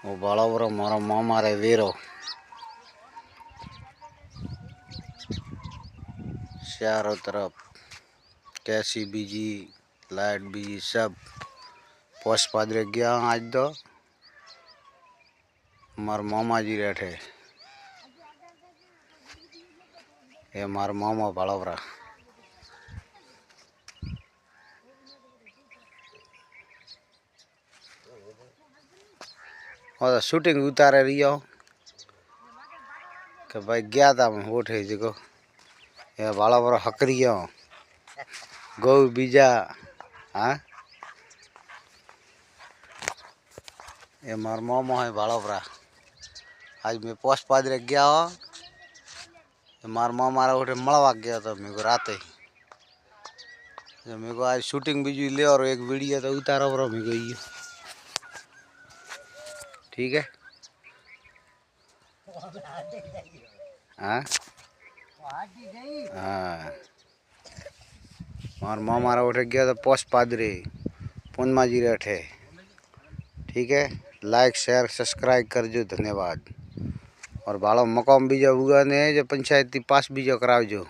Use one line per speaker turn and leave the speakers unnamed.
वो बालावरो मारो मामा रे वीरो चारों तरफ कैसी बीजी लाइट बीजी सब पोस्ट पादरे गया आज तो मार मामा जी बैठे ये मार मामा बालावरा और शूटिंग उतारे रही हो कि भाई गया था मैं उठे जगो ये बालावरा हकरिया गौ बीजा हाँ ये मार मामा है बालावरा आज मैं पोस्ट पादरे गया हो मार मामा उठे मलवा गया था मेरे को रात ही जब मेरे को आज शूटिंग भी ले और एक वीडियो तो उतारा और मेरे को ये ठीक है हाँ हाँ मार मामा उठे गया तो पोस्ट पादरे पूनमा जी बैठे ठीक है लाइक शेयर सब्सक्राइब कर जो धन्यवाद और बालो मकाम बीजा उगा ने जो पंचायती पास बीजा कराओ जो।